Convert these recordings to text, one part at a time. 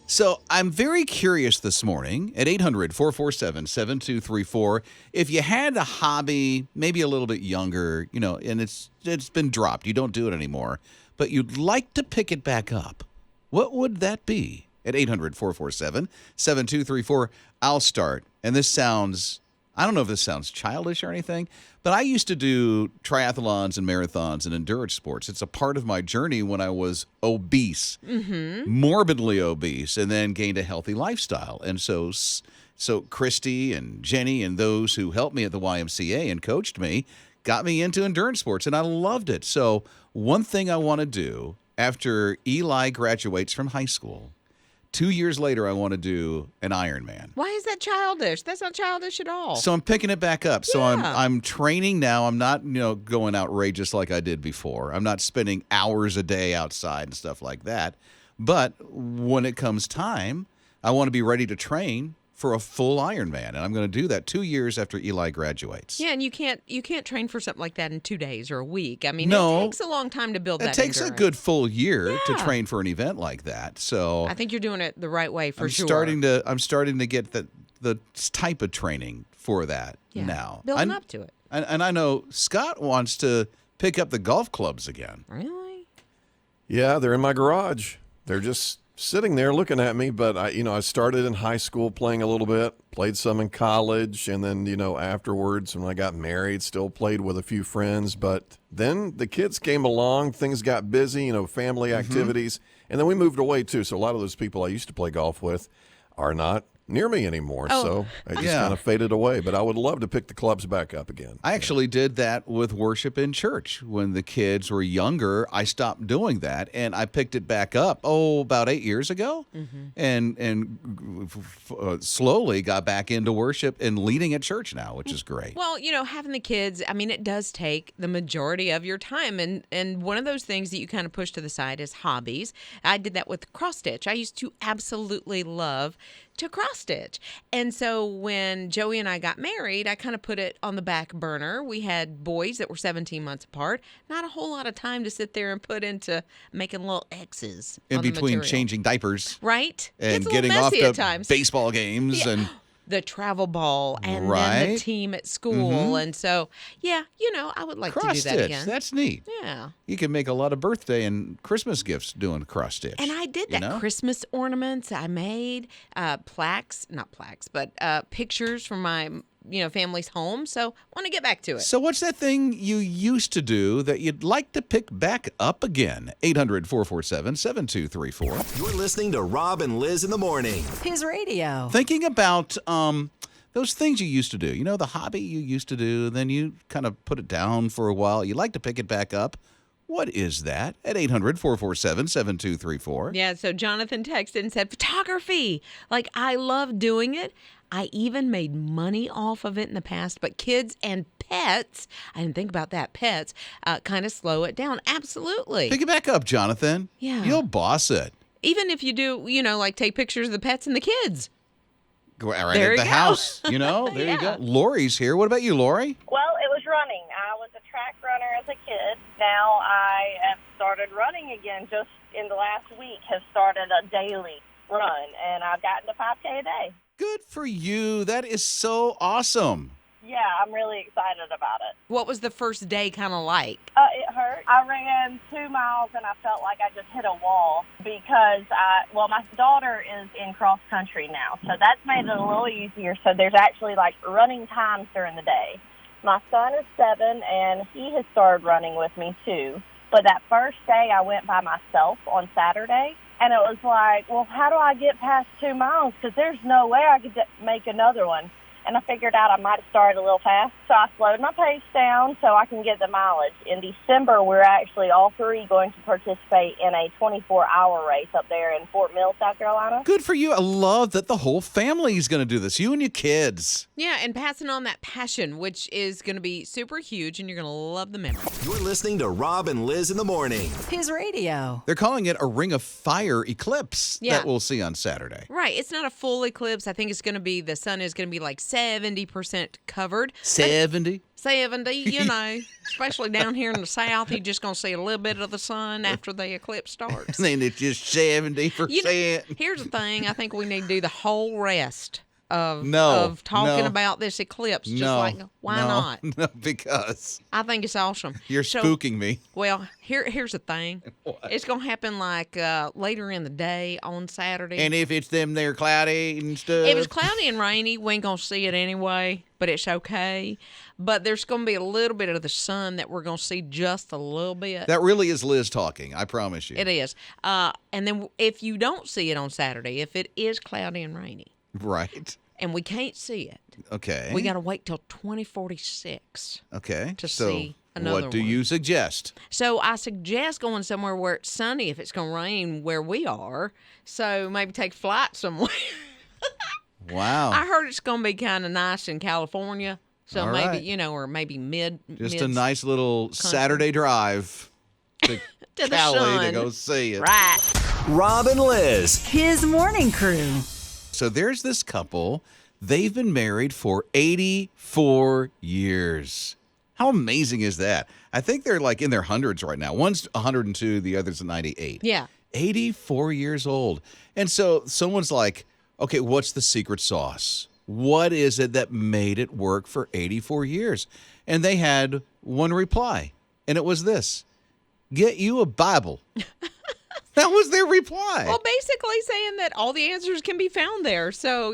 So I'm very curious this morning at 800-447-7234. If you had a hobby, maybe a little bit younger, and it's been dropped, you don't do it anymore, but you'd like to pick it back up, what would that be? At 800-447-7234, I'll start. And I don't know if this sounds childish or anything, but I used to do triathlons and marathons and endurance sports. It's a part of my journey when I was obese, morbidly obese, and then gained a healthy lifestyle. And so Christy and Jenny and those who helped me at the YMCA and coached me got me into endurance sports, and I loved it. So one thing I want to do after Eli graduates from high school, 2 years later, I want to do an Ironman. Why is that childish? That's not childish at all. So I'm picking it back up. So Yeah. I'm training now. I'm not, going outrageous like I did before. I'm not spending hours a day outside and stuff like that. But when it comes time, I want to be ready to train for a full Ironman, and I'm going to do that 2 years after Eli graduates. Yeah, and you can't train for something like that in 2 days or a week. I mean, No. it takes a long time to build that It takes endurance. a good full year to Yeah. train for an event like that. So I think you're doing it the right way for sure. I'm starting to get the type of training for that now. Building up to it. And I know Scott wants to pick up the golf clubs again. Really? Yeah, they're in my garage. They're just sitting there looking at me, but I started in high school playing a little bit, played some in college, and then, afterwards when I got married, still played with a few friends. But then the kids came along, things got busy, family activities, and then we moved away too. So a lot of those people I used to play golf with are not near me anymore. Oh. So I just kind of faded away. But I would love to pick the clubs back up again. I actually did that with worship in church. When the kids were younger, I stopped doing that, and I picked it back up, about 8 years ago, and slowly got back into worship and leading at church now, which is great. Well, having the kids, I mean, it does take the majority of your time. And one of those things that you kind of push to the side is hobbies. I did that with cross stitch. I used to absolutely love to cross stitch. And so when Joey and I got married, I kind of put it on the back burner. We had boys that were 17 months apart. Not a whole lot of time to sit there and put into making little X's In on the between material. changing diapers. Right? And It's a getting little off messy to at times. baseball games and The travel ball and then Right. the team at school. And so, I would like cross to do that stitch. again. That's neat. Yeah. You can make a lot of birthday and Christmas gifts doing cross stitch. And I did that. Christmas ornaments I made, not plaques, but pictures from my, family's home. So I want to get back to it. So what's that thing you used to do that you'd like to pick back up again? 800-447-7234. You're listening to Rob and Liz in the morning. His radio. Thinking about those things you used to do. The hobby you used to do, then you kind of put it down for a while. You like to pick it back up. What is that? At 800-447-7234. Yeah, so Jonathan texted and said, photography. Like, I love doing it. I even made money off of it in the past, but kids and pets, I didn't think about that, pets, kind of slow it down. Absolutely. Pick it back up, Jonathan. Yeah. You'll boss it. Even if you do, like take pictures of the pets and the kids. Go right There at you the go. house. There you go. Lori's here. What about you, Lori? Well, it was running. I was a track runner as a kid. Now I have started running again. Just in the last week, have started a daily run, and I've gotten to 5K a day. Good for you. That is so awesome. Yeah, I'm really excited about it. What was the first day kind of like? It hurt. I ran 2 miles, and I felt like I just hit a wall because my daughter is in cross country now, so that's made it a little easier. So there's actually like running times during the day. My son is 7, and he has started running with me too. But that first day I went by myself on Saturday, and it was like, well, how do I get past 2 miles? Because there's no way I could make another one. And I figured out I might have started a little fast, so I slowed my pace down so I can get the mileage. In December, we're actually all three going to participate in a 24-hour race up there in Fort Mill, South Carolina. Good for you. I love that the whole family is going to do this, you and your kids. Yeah, and passing on that passion, which is going to be super huge, and you're going to love the memory. You're listening to Rob and Liz in the morning. His radio. They're calling it a Ring of Fire eclipse that we'll see on Saturday. Right. It's not a full eclipse. I think it's going to be, the sun is going to be like 70% covered. 70? 70. 70, especially down here in the South, you're just going to see a little bit of the sun after the eclipse starts. And then it's just 70%. Here's the thing. I think we need to do the whole rest of talking no. about this eclipse. Just why not? No, because I think it's awesome. you're spooking me. Well, here's the thing. It's going to happen later in the day on Saturday. And if it's them there cloudy and stuff. If it's cloudy and rainy, we ain't going to see it anyway, but it's okay. But there's going to be a little bit of the sun that we're going to see just a little bit. That really is Liz talking, I promise you. It is. And then if you don't see it on Saturday, if it is cloudy and rainy. Right. And we can't see it. Okay. We got to wait till 2046. Okay. To see another one. What do you suggest? So I suggest going somewhere where it's sunny if it's going to rain where we are. So maybe take flight somewhere. Wow. I heard it's going to be kind of nice in California. So All maybe, right. Or maybe Just a nice little Saturday drive to To the Cali to sun. go see it. Right. Rob and Liz. His morning crew. So there's this couple. They've been married for 84 years. How amazing is that? I think they're like in their hundreds right now. One's 102, the other's 98. Yeah. 84 years old. And so someone's like, okay, what's the secret sauce? What is it that made it work for 84 years? And they had one reply, and it was this: get you a Bible. That was their reply. Well, basically saying that all the answers can be found there. So,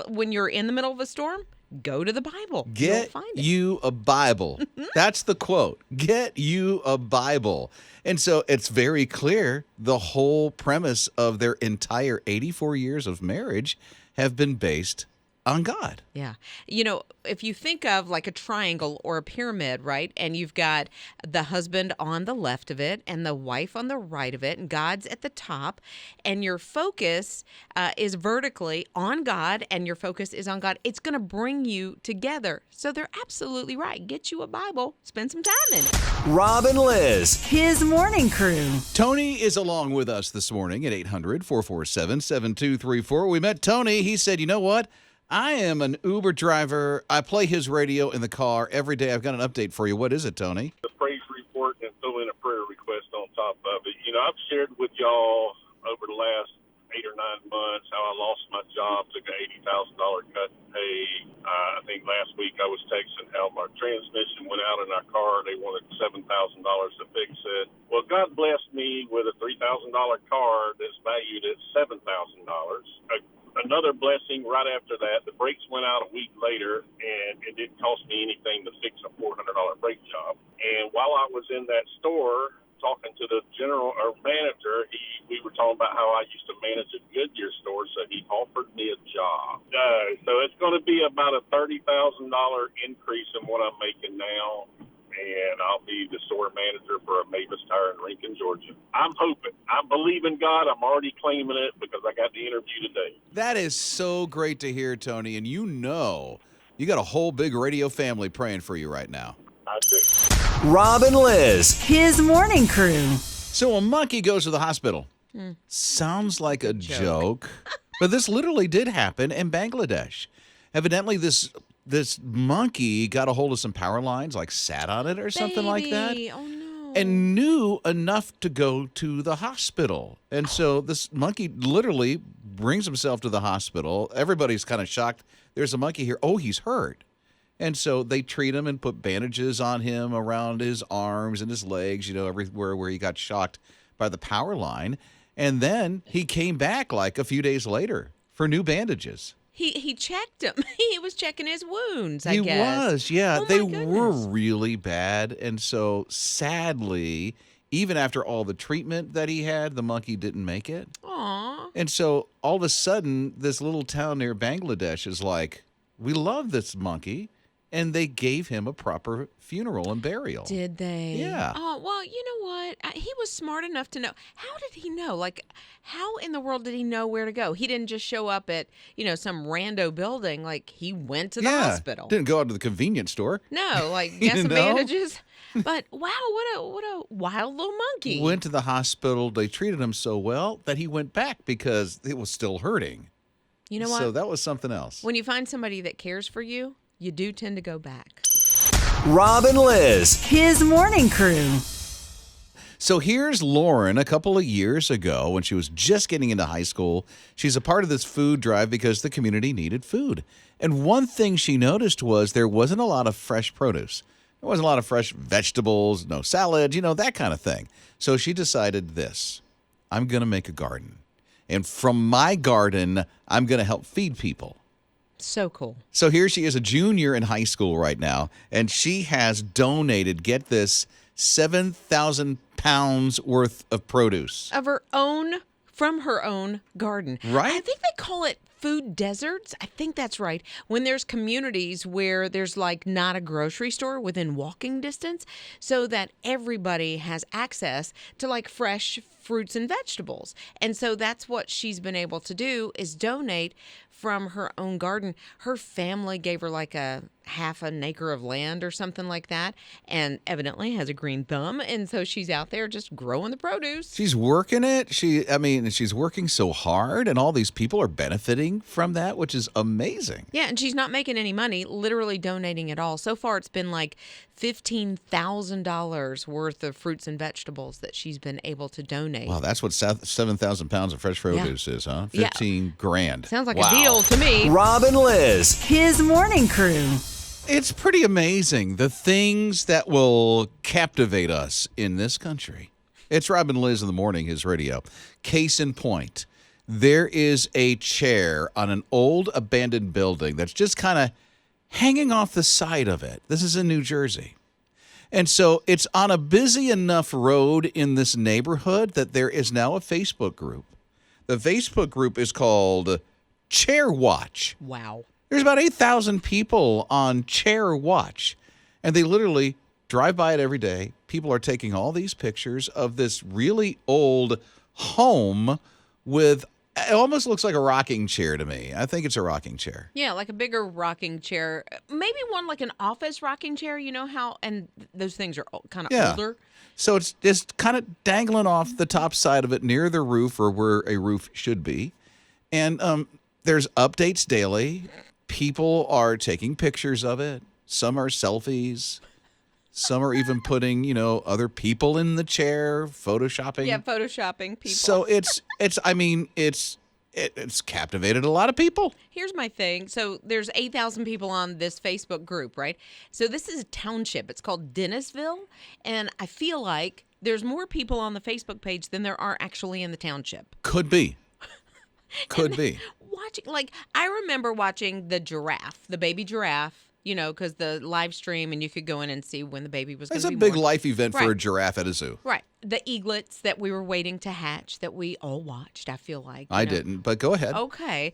when you're in the middle of a storm, go to the Bible. You'll Get find it. you a Bible. That's the quote. Get you a Bible. And so it's very clear the whole premise of their entire 84 years of marriage have been based on God. Yeah. If you think of like a triangle or a pyramid, right? And you've got the husband on the left of it and the wife on the right of it, and God's at the top, and your focus is vertically on God, and your focus is on God, it's going to bring you together. So they're absolutely right. Get you a Bible, spend some time in it. Rob and Liz. His morning crew. Tony is along with us this morning at 800-447-7234. We met Tony. He said, you know what? I am an Uber driver. I play his radio in the car every day. I've got an update for you. What is it, Tony? The praise report and throw in a prayer request on top of it. I've shared with y'all over the last 8 or 9 months how I lost my job, took an $80,000 cut in pay. I think last week I was texting how my transmission went out in our car. They wanted $7,000 to fix it. Well, God blessed me with a $3,000 car that's valued at $7,000. Another blessing right after that, the brakes went out a week later, and it didn't cost me anything to fix a $400 brake job. And while I was in that store talking to the general or manager, we were talking about how I used to manage a Goodyear store, so he offered me a job. So it's going to be about a $30,000 increase in what I'm making now. And I'll be the store manager for a Mavis Tire in Lincoln, Georgia. I'm hoping. I believe in God. I'm already claiming it because I got the interview today. That is so great to hear, Tony. And you got a whole big radio family praying for you right now. I do. Rob and Liz. His morning crew. So a monkey goes to the hospital. Sounds like a joke. But this literally did happen in Bangladesh. Evidently, this monkey got a hold of some power lines, like sat on it or something like that. Oh, no. And knew enough to go to the hospital. And so this monkey literally brings himself to the hospital. Everybody's kind of shocked. There's a monkey here. Oh, he's hurt. And so they treat him and put bandages on him around his arms and his legs, everywhere where he got shocked by the power line. And then he came back like a few days later for new bandages. He checked him. He was checking his wounds, I He guess. was, yeah. Oh, They my were goodness. really bad. And so sadly, even after all the treatment that he had, the monkey didn't make it. Aw. And so all of a sudden, this little town near Bangladesh is like, we love this monkey. And they gave him a proper funeral and burial. Did they? Yeah. Oh, well, you know what? He was smart enough to know. How did he know? Like, how in the world did he know where to go? He didn't just show up at, some rando building. Like, he went to the hospital. Didn't go out to the convenience store. No, like, get some know? bandages. But, wow, what a wild little monkey. Went to the hospital. They treated him so well that he went back because it was still hurting. You know what? So that was something else. When you find somebody that cares for you, you do tend to go back. Rob and Lizz. His morning crew. So here's Lauren a couple of years ago when she was just getting into high school. She's a part of this food drive because the community needed food. And one thing she noticed was there wasn't a lot of fresh produce. There wasn't a lot of fresh vegetables, no salad, that kind of thing. So she decided this. I'm going to make a garden. And from my garden, I'm going to help feed people. So cool. So here she is, a junior in high school right now, and she has donated, get this, 7,000 pounds worth of produce. From her own garden. Right? I think they call it food deserts. I think that's right. When there's communities where there's like not a grocery store within walking distance, so that everybody has access to like fresh fruits and vegetables. And so that's what she's been able to do is donate from her own garden. Her family gave her like a half an acre of land or something like that, and evidently has a green thumb, and so she's out there just growing the produce. She's working it. She's working so hard, and all these people are benefiting from that, which is amazing. Yeah, and she's not making any money, literally donating it all. So far, it's been like $15,000 worth of fruits and vegetables that she's been able to donate. Wow, that's what 7,000 pounds of fresh produce is, huh? 15 grand. Sounds like Wow. a deal to me. Rob and Lizz. His morning crew. It's pretty amazing, the things that will captivate us in this country. It's Rob and Lizz in the morning, his radio. Case in point, there is a chair on an old abandoned building that's just kind of hanging off the side of it. This is in New Jersey. And so it's on a busy enough road in this neighborhood that there is now a Facebook group. The Facebook group is called Chair Watch. Wow. There's about 8,000 people on Chair Watch, and they literally drive by it every day. People are taking all these pictures of this really old home with, it almost looks like a rocking chair to me. I think it's a rocking chair. Yeah, like a bigger rocking chair. Maybe one like an office rocking chair, you know how, and those things are kind of older. So it's just kind of dangling off the top side of it near the roof or where a roof should be. And there's updates daily. People are taking pictures of it. Some are selfies. Some are even putting, other people in the chair, photoshopping. Yeah, photoshopping people. So it's captivated a lot of people. Here's my thing. So there's 8,000 people on this Facebook group, right? So this is a township. It's called Dennisville, and I feel like there's more people on the Facebook page than there are actually in the township. Could be. Could be. I remember watching the giraffe, the baby giraffe, because the live stream, and you could go in and see when the baby was going to be It's a big born. life event for a Right. giraffe at a zoo. Right. The eaglets that we were waiting to hatch that we all watched, I feel like. I didn't, but go ahead. Okay.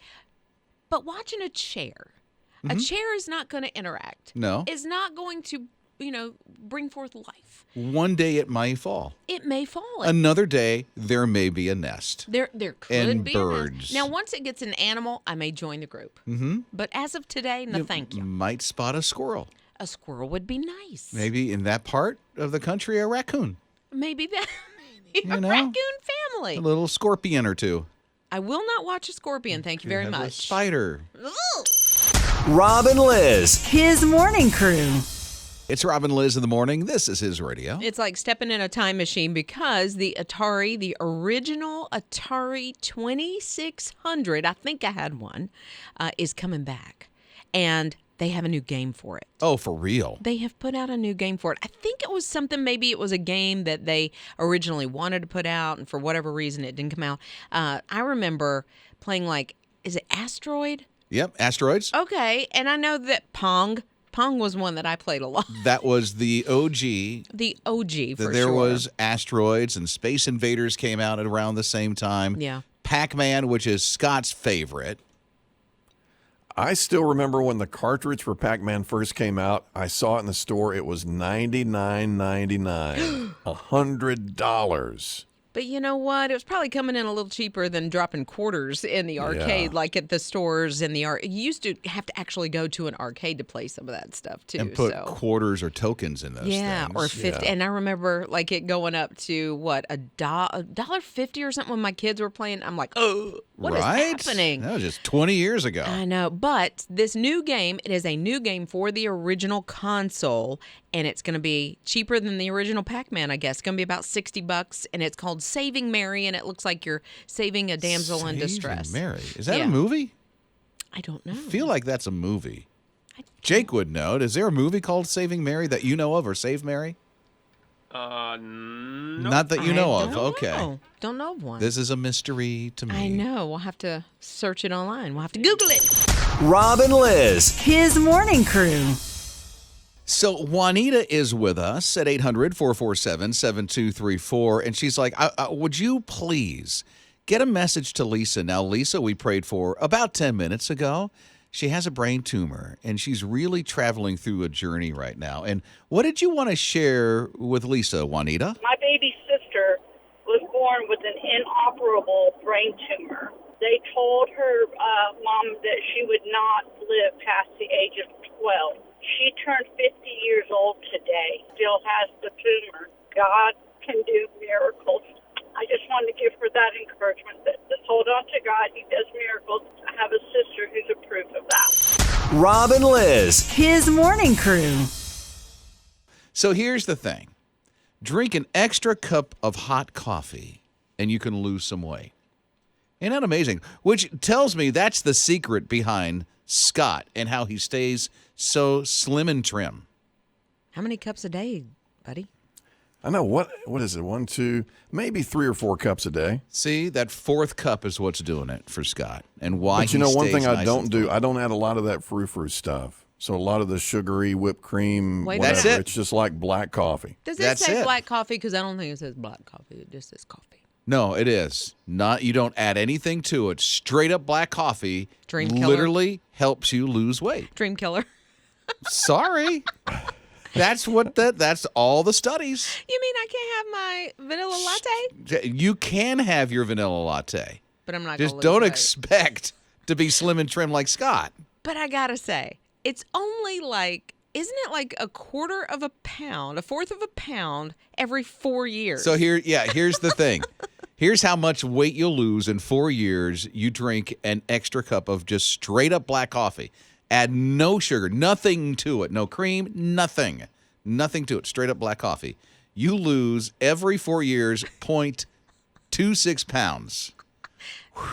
But watching a chair is not going to interact. No. Is not going to, bring forth life. One day it may fall. It may fall. Another day there may be a nest. There could and be birds. A nest. Now, once it gets an animal, I may join the group. Mm-hmm. But as of today, no, thank you. Might spot a squirrel. A squirrel would be nice. Maybe in that part of the country, a raccoon. Maybe a raccoon family. A little scorpion or two. I will not watch a scorpion. Thank you very Have a much. spider. Rob and Lizz. His morning crew. It's Rob and Lizz in the morning. This is his radio. It's like stepping in a time machine because the original Atari 2600, I think I had one, is coming back. And they have a new game for it. Oh, for real? They have put out a new game for it. I think it was maybe it was a game that they originally wanted to put out, and for whatever reason it didn't come out. I remember playing is it Asteroid? Yep, asteroids. Okay, and I know that Pong was one that I played a lot. That was the OG. The OG, for There sure. was Asteroids, and Space Invaders came out at around the same time. Yeah. Pac-Man, which is Scott's favorite. I still remember when the cartridge for Pac-Man first came out. I saw it in the store. It was $99.99, $100. But you know what? It was probably coming in a little cheaper than dropping quarters in the arcade, like at the stores in the You used to have to actually go to an arcade to play some of that stuff too. And put quarters or tokens in those things. Or 50. Yeah. And I remember like it going up to what, $1.50 or something when my kids were playing. I'm like, oh, what is happening? That was just 20 years ago. I know, but this new game, it is a new game for the original console, and it's going to be cheaper than the original Pac-Man, I guess. It's going to be about $60, and it's called Saving Mary, and it looks like you're saving a damsel in distress. Saving Mary. Is that a movie? I don't know. I feel like that's a movie. Jake would know. Is there a movie called Saving Mary that you know of, or Save Mary? No. Not that you know of. Don't Okay. know. Don't know of one. This is a mystery to me. I know. We'll have to search it online. We'll have to Google it. Rob and Lizz. His morning crew. So Juanita is with us at 800-447-7234, and she's like, would you please get a message to Lisa? Now, Lisa, we prayed for about 10 minutes ago. She has a brain tumor, and she's really traveling through a journey right now. And what did you want to share with Lisa, Juanita? My baby sister was born with an inoperable brain tumor. They told her mom that she would not live past the age of 12. She turned 50 years old today, still has the tumor. God can do miracles. I just wanted to give her that encouragement that just hold on to God. He does miracles. I have a sister who's a proof of that. Rob and Lizz. His morning crew. So here's the thing. Drink an extra cup of hot coffee, and you can lose some weight. Isn't that amazing? Which tells me that's the secret behind Scott and how he stays so slim and trim. How many cups a day, buddy? I know. What is it? 1, 2, maybe 3 or 4 cups a day. See, that fourth cup is what's doing it for Scott, and why. But you know, one thing nice I don't and do, thin. I don't add a lot of that frou-frou stuff. So a lot of the sugary whipped cream, Wait, whatever, that's it. it's just like black coffee. Does it That's say it. black coffee? Because I don't think it says black coffee. It just says coffee. No, it is not. You don't add anything to it. Straight up black coffee Dream killer. literally helps you lose weight. Dream killer. Sorry, that's all the studies. You mean I can't have my vanilla latte? You can have your vanilla latte. But I'm not Just gonna lose don't weight. expect to be slim and trim like Scott. But I gotta say, it's only like, isn't it like a fourth of a pound every 4 years? So here's the thing. Here's how much weight you'll lose in 4 years. You drink an extra cup of just straight up black coffee. Add no sugar, nothing to it. No cream, nothing. Nothing to it. Straight up black coffee. You lose every 4 years 0.26 pounds.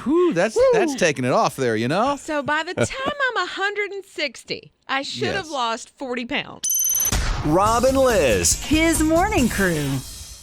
Whew, that's taking it off there, you know? So by the time I'm 160, I should have Yes. lost 40 pounds. Rob and Lizz. His morning crew.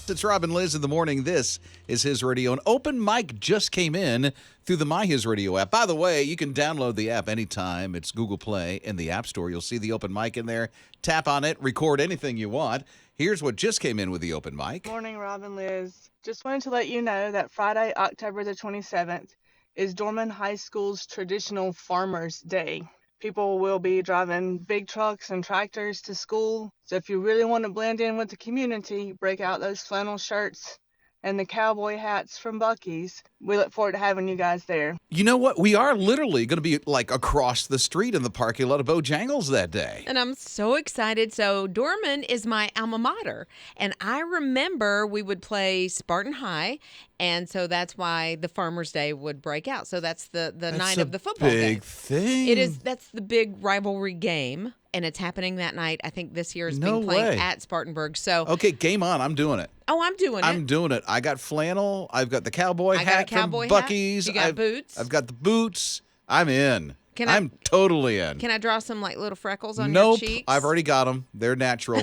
It's Rob and Lizz in the morning. This is His Radio. An open mic just came in through the My HISRadio app. By the way, you can download the app anytime. It's Google Play and the App Store. You'll see the open mic in there. Tap on it. Record anything you want. Here's what just came in with the open mic. Morning, Rob and Liz. Just wanted to let you know that Friday, October the 27th, is Dorman High School's traditional Farmers Day. People will be driving big trucks and tractors to school. So if you really want to blend in with the community, break out those flannel shirts and the cowboy hats from Buc-ee's. We look forward to having you guys there. You know what? We are literally going to be like across the street in the parking lot of Bojangles that day. And I'm so excited. So Dorman is my alma mater. And I remember we would play Spartan High. And so that's why the Farmers Day would break out. So that's the night of the football game. Big thing. It is. That's the big rivalry game. And it's happening that night. I think this year is No being played way. at Spartanburg. So, Okay, game on. I'm doing it. oh, I'm doing I'm it. doing it. I got flannel. I've got the cowboy I got a hat cowboy from hat. Buc-ee's. You got I've, boots. I've got the boots. I'm in. Can I- I'm totally in. Can I draw some like little freckles on your Nope. cheeks? I've already got them. They're natural.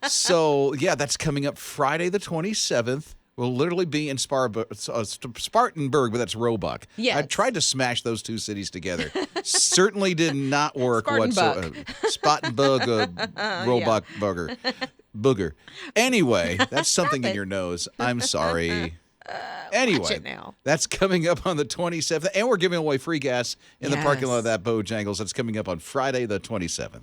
So, yeah, that's coming up Friday the 27th. We'll literally be in Spartanburg, but that's Roebuck. Yes. I tried to smash those two cities together. Certainly did not work whatsoever. Spartanburg, Roebuck, booger. Anyway, that's something in your nose. I'm sorry. Anyway, it now. that's coming up on the 27th. And we're giving away free gas in the parking lot of Yes. that Bojangles. That's coming up on Friday the 27th.